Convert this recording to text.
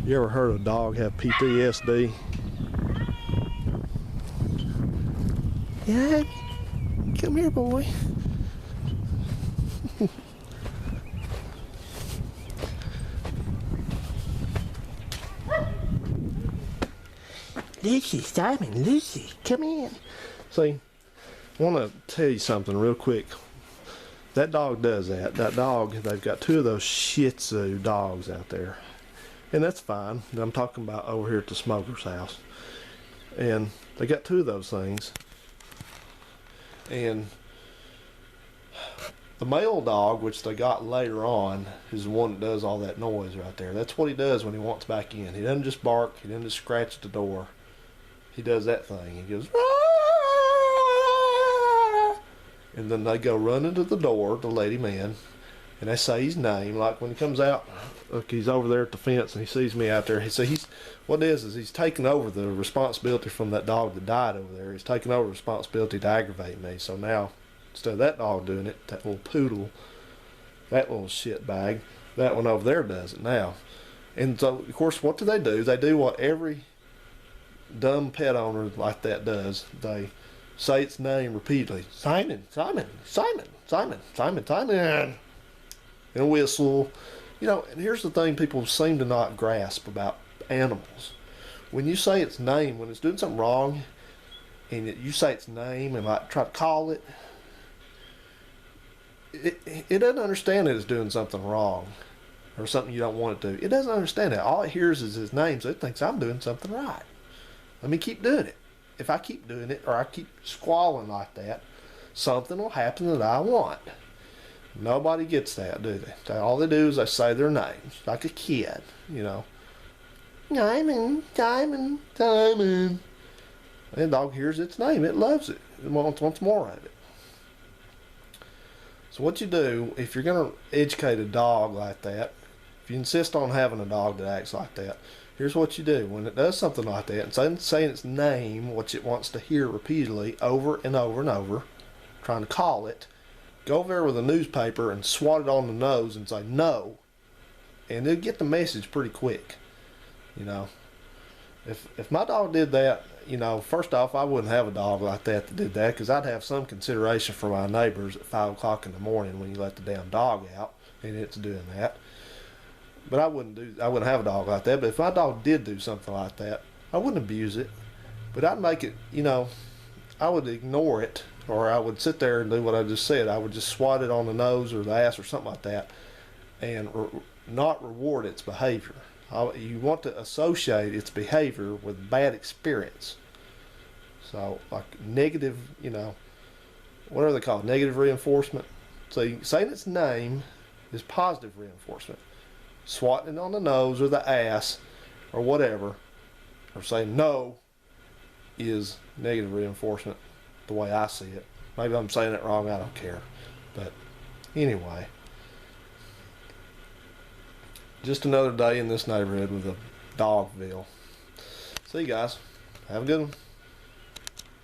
You ever heard a dog have PTSD? Yeah, come here, boy. Lucy, Simon, Lucy, come in. See, I want to tell you something real quick. That dog does that. That dog, they've got 2 of those shih-tzu dogs out there. And that's fine. I'm talking about over here at the smoker's house. And they got 2 of those things. And the male dog, which they got later on, is the one that does all that noise right there. That's what he does when he wants back in. He doesn't just bark. He doesn't just scratch at the door. He does that thing. He goes, "Aah!" And then they go running to the door, the lady man, and they say his name. Like when he comes out, look, he's over there at the fence and he sees me out there. What it is he's taking over the responsibility from that dog that died over there. He's taking over responsibility to aggravate me. So now, instead of that dog doing it, that little poodle, that little shit bag, that one over there does it now. And so, of course, what do? They do what every dumb pet owner like that does. They say its name repeatedly. Simon, Simon, Simon, Simon, Simon, Simon. And whistle. You know, and here's the thing people seem to not grasp about animals. When you say its name, when it's doing something wrong, and you say its name and like try to call it, it doesn't understand that it's doing something wrong or something you don't want it to. It doesn't understand that. All it hears is his name, so it thinks I'm doing something right. Let me keep doing it. If I keep doing it or I keep squalling like that, something will happen that I want. Nobody gets that, do they? All they do is they say their names, like a kid, you know. Simon, Simon, Simon. And the dog hears its name. It loves it. It wants more of it. So what you do, if you're going to educate a dog like that, if you insist on having a dog that acts like that, here's what you do. When it does something like that, instead of saying its name, which it wants to hear repeatedly over and over and over, trying to call it, go over there with a newspaper and swat it on the nose and say no, and they'll get the message pretty quick. You know, if my dog did that, you know, first off, I wouldn't have a dog like that did that, because I'd have some consideration for my neighbors at 5 o'clock in the morning when you let the damn dog out and it's doing that. But I wouldn't have a dog like that. But if my dog did do something like that, I wouldn't abuse it, but I'd make it, you know, I would ignore it, or I would sit there and do what I just said. I would just swat it on the nose or the ass or something like that, and not reward its behavior. You want to associate its behavior with bad experience. So, like negative, you know, what are they called? Negative reinforcement. So, saying its name is positive reinforcement. Swatting it on the nose or the ass or whatever, or saying no, is negative reinforcement, the way I see it. Maybe I'm saying it wrong, I don't care. But anyway, just another day in this neighborhood with a Dogville. See you guys. Have a good one.